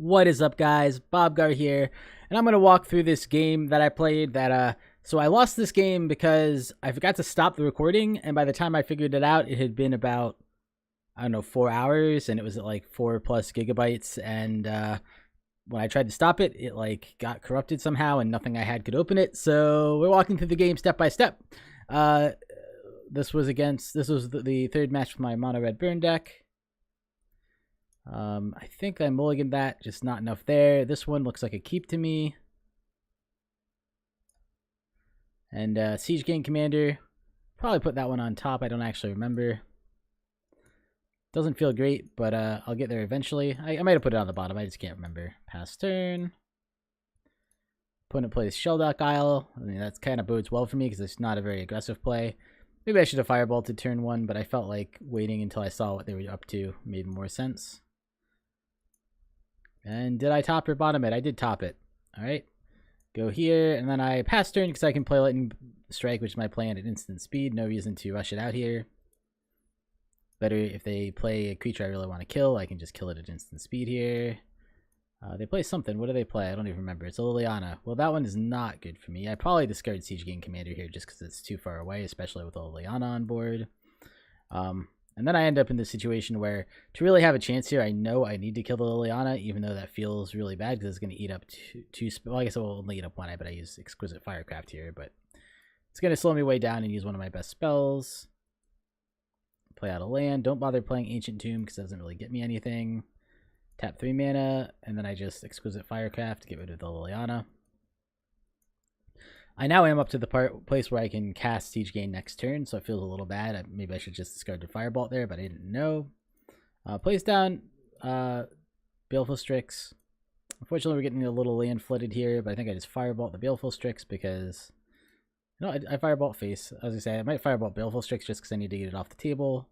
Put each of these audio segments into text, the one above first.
What is up, guys? Bobgar here, and I'm going to walk through this game that I played so I lost this game because I forgot to stop the recording, and by the time I figured it out, it had been about, I don't know, 4 hours, and it was at like 4+ gigabytes, and when I tried to stop it, it like got corrupted somehow, and nothing I had could open it, so we're walking through the game step by step. This was the third match with my mono red burn deck. I think I mulliganed that, just not enough there. This one looks like a keep to me. And Siege Gang Commander, probably put that one on top. I don't actually remember. Doesn't feel great, but I'll get there eventually. I might have put it on the bottom. I just can't remember. Pass turn. Opponent plays Shelldock Isle. I mean, that's kind of bodes well for me because it's not a very aggressive play. Maybe I should have firebolted turn 1, but I felt like waiting until I saw what they were up to made more sense. And did I top or bottom it? I did top it. All right. Go here, and then I pass turn because I can play Lightning Strike, which is my plan at instant speed. No reason to rush it out here. Better if they play a creature I really want to kill, I can just kill it at instant speed here. They play something. What do they play? I don't even remember. It's a Liliana. Well, that one is not good for me. I probably discard Siege Gang Commander here just because it's too far away, especially with a Liliana on board. And then I end up in this situation where to really have a chance here, I know I need to kill the Liliana, even though that feels really bad because it's going to eat up two. Well, I guess it will only eat up one. But I use Exquisite Firecraft here, but it's going to slow me way down and use one of my best spells. Play out a land. Don't bother playing Ancient Tomb because it doesn't really get me anything. Tap 3 mana, and then I just Exquisite Firecraft to get rid of the Liliana. I now am up to the place where I can cast Siege Gang next turn, so it feels a little bad. Maybe I should just discard the Firebolt there, but I didn't know. Plays down Baleful Strix. Unfortunately, we're getting a little land flooded here, but I think I just Firebolt the Baleful Strix because... No, I Firebolt face. As I say, I might Firebolt Baleful Strix just because I need to get it off the table.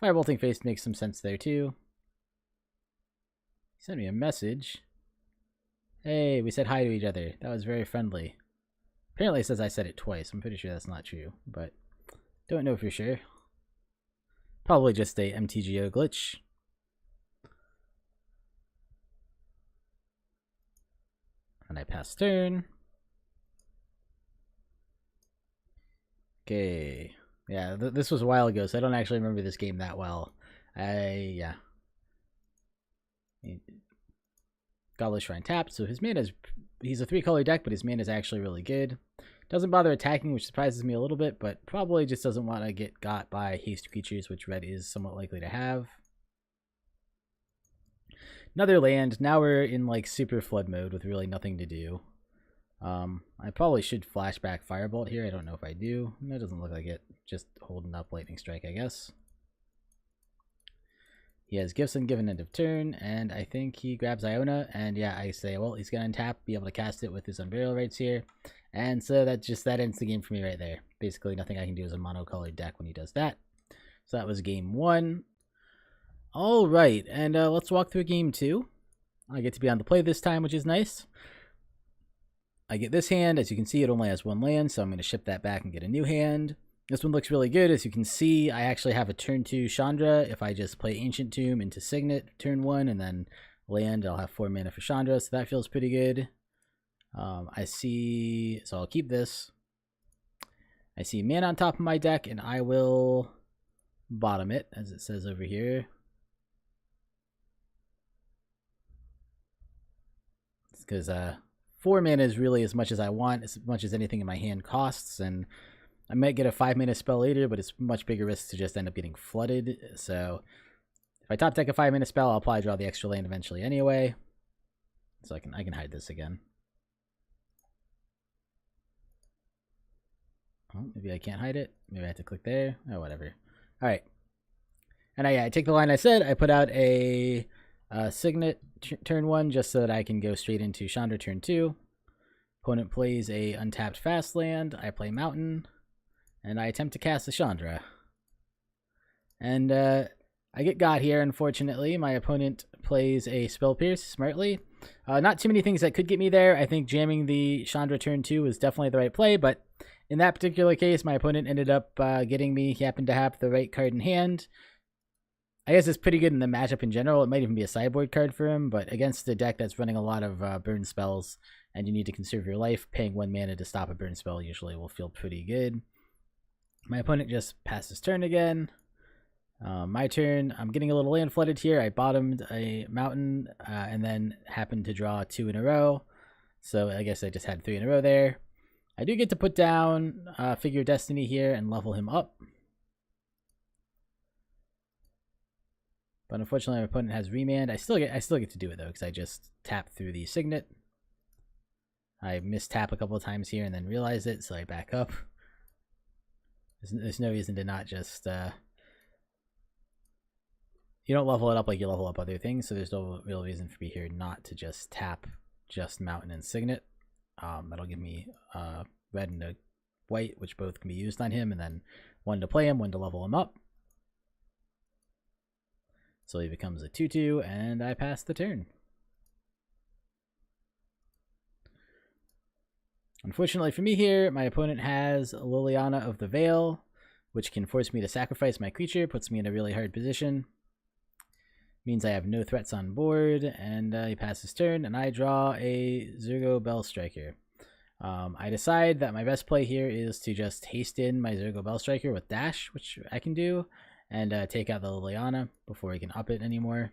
Firebolting face makes some sense there, too. He sent me a message. Hey, we said hi to each other. That was very friendly. Apparently it says I said it twice. I'm pretty sure that's not true, but don't know for sure. Probably just a MTGO glitch. And I pass turn. Okay. Yeah, this was a while ago, so I don't actually remember this game that well. Yeah. Godless Shrine tapped, so his mana is... He's a 3-color deck, but his mana is actually really good. Doesn't bother attacking, which surprises me a little bit, but probably just doesn't want to get got by haste creatures, which red is somewhat likely to have. Another land. Now we're in like super flood mode with really nothing to do. I probably should flashback Firebolt here. I don't know if I do. That doesn't look like it. Just holding up Lightning Strike, I guess. He has Gifts Ungiven end of turn, and I think he grabs Iona, and yeah, I say, well, he's going to untap, be able to cast it with his Unburial Rites here, and so that ends the game for me right there. Basically, nothing I can do as a monocolored deck when he does that. So that was game 1. Alright, and let's walk through game 2. I get to be on the play this time, which is nice. I get this hand. As you can see, it only has 1 land, so I'm going to ship that back and get a new hand. This one looks really good. As you can see, I actually have a turn 2 Chandra. If I just play Ancient Tomb into Signet turn 1 and then land, I'll have 4 mana for Chandra, so that feels pretty good. I see, so I'll keep this. I see mana on top of my deck, and I will bottom it, as it says over here. Because 4 mana is really as much as I want, as much as anything in my hand costs, and I might get a 5-mana spell later, but it's much bigger risk to just end up getting flooded. So if I top deck a 5-mana spell, I'll probably draw the extra land eventually anyway. So I can hide this again. Oh, maybe I can't hide it. Maybe I have to click there. Oh, whatever. All right. And I take the line I said. I put out a Signet turn 1 just so that I can go straight into Chandra turn 2. Opponent plays a untapped fast land. I play Mountain. And I attempt to cast a Chandra. And I get got here, unfortunately. My opponent plays a Spell Pierce smartly. Not too many things that could get me there. I think jamming the Chandra turn 2 was definitely the right play, but in that particular case, my opponent ended up getting me. He happened to have the right card in hand. I guess it's pretty good in the matchup in general. It might even be a sideboard card for him, but against a deck that's running a lot of burn spells and you need to conserve your life, paying 1 mana to stop a burn spell usually will feel pretty good. My opponent just passes turn again. My turn. I'm getting a little land flooded here. I bottomed a mountain and then happened to draw 2 in a row. So I guess I just had 3 in a row there. I do get to put down Figure of Destiny here and level him up. But unfortunately, my opponent has Remand. I still get to do it though, because I just tap through the Signet. I mistap a couple of times here and then realize it, so I back up. There's no reason to not just... you don't level it up like you level up other things, so there's no real reason for me here not to just tap just Mountain and Signet. That'll give me red and a white, which both can be used on him, and then 1 to play him, 1 to level him up. So he becomes a 2/2, and I pass the turn. Unfortunately for me here, my opponent has Liliana of the Veil, which can force me to sacrifice my creature, puts me in a really hard position. Means I have no threats on board, and he passes turn, and I draw a Zergo Bell Striker. I decide that my best play here is to just haste in my Zergo Bell Striker with Dash, which I can do, and take out the Liliana before he can up it anymore.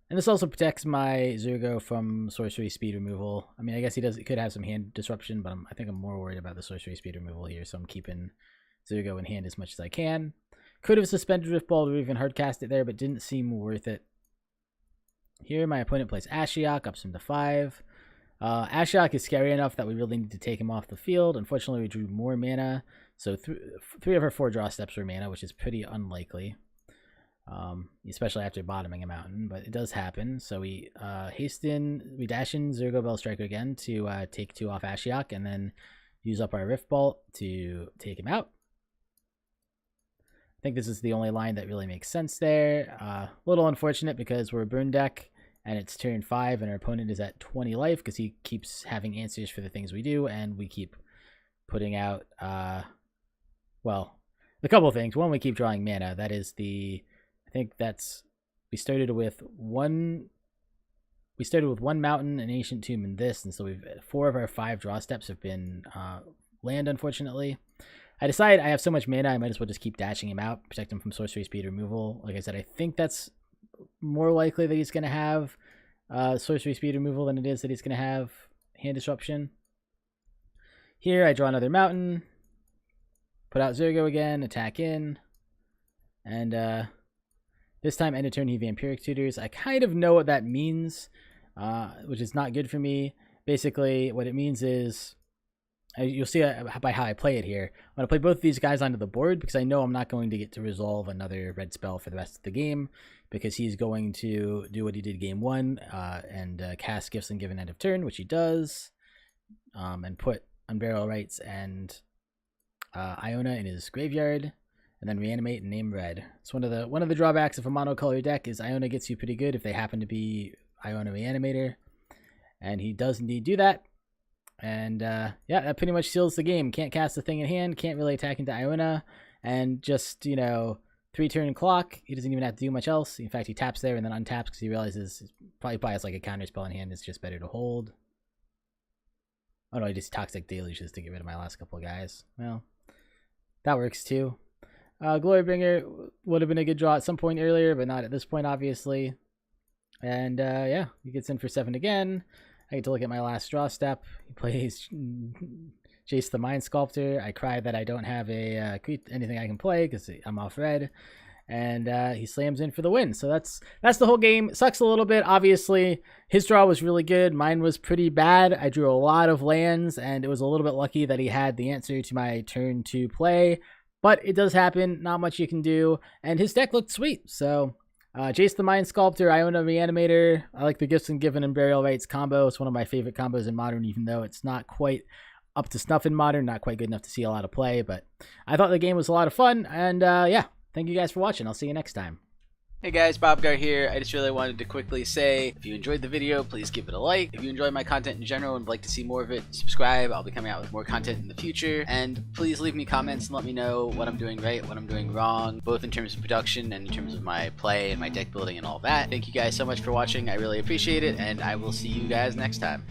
And this also protects my Zergo from sorcery speed removal. I mean, I guess he could have some hand disruption, but I think I'm more worried about the sorcery speed removal here, so I'm keeping Zergo in hand as much as I can. Could have suspended Riftball or even hardcast it there, but didn't seem worth it. Here, my opponent plays Ashiok, ups him to 5. Ashiok is scary enough that we really need to take him off the field. Unfortunately, we drew more mana, so 3 of our 4 draw steps were mana, which is pretty unlikely, especially after bottoming a mountain, but it does happen. So we we dash in Zergo Bell Striker again to take 2 off Ashiok, and then use up our Rift Bolt to take him out. I think this is the only line that really makes sense there. A little unfortunate because we're a burn deck and it's turn 5 and our opponent is at 20 life because he keeps having answers for the things we do, and we keep putting out, well, a couple of things. One, we keep drawing mana. That is I think that's, we started with one mountain, an ancient tomb, and this, and so 4 of our 5 draw steps have been land, unfortunately. I decide I have so much mana, I might as well just keep dashing him out, protect him from sorcery speed removal. Like I said, I think that's more likely that he's going to have sorcery speed removal than it is that he's going to have hand disruption. Here, I draw another mountain, put out Zergo again, attack in, and this time end of turn he Vampiric Tutors. I kind of know what that means, which is not good for me. Basically, what it means is, you'll see by how I play it here. I'm going to play both of these guys onto the board because I know I'm not going to get to resolve another red spell for the rest of the game, because he's going to do what he did game 1 and cast Gifts and Given end of turn, which he does, and put Unburial Rites and Iona in his graveyard, and then reanimate and name red. It's one of the drawbacks of a monocolor deck is Iona gets you pretty good if they happen to be Iona Reanimator, and he does indeed do that. And yeah, that pretty much seals the game. Can't cast the thing in hand, can't really attack into Iona, and just, 3-turn clock. He doesn't even have to do much else. In fact, he taps there and then untaps because he realizes he probably has like a counter spell in hand. It's just better to hold. Oh no, he just Toxic Deluges to get rid of my last couple of guys. Well, that works too. Glorybringer would have been a good draw at some point earlier, but not at this point, obviously. And yeah, he gets in for 7 again. I get to look at my last draw step. He plays Jace the Mind Sculptor. I cry that I don't have anything I can play because I'm off red. And he slams in for the win. So that's the whole game. It sucks a little bit. Obviously, his draw was really good. Mine was pretty bad. I drew a lot of lands, and it was a little bit lucky that he had the answer to my turn 2 play. But it does happen. Not much you can do. And his deck looked sweet. So Jace the Mind Sculptor, Iona Reanimator. I like the Gifts and Given and Burial Rites combo. It's one of my favorite combos in Modern, even though it's not quite up to snuff in Modern, not quite good enough to see a lot of play. But I thought the game was a lot of fun, and yeah, thank you guys for watching. I'll see you next time. Hey guys, BobGar here. I just really wanted to quickly say, if you enjoyed the video, please give it a like. If you enjoy my content in general and would like to see more of it, subscribe. I'll be coming out with more content in the future. And please leave me comments and let me know what I'm doing right, what I'm doing wrong, both in terms of production and in terms of my play and my deck building and all that. Thank you guys so much for watching. I really appreciate it, and I will see you guys next time.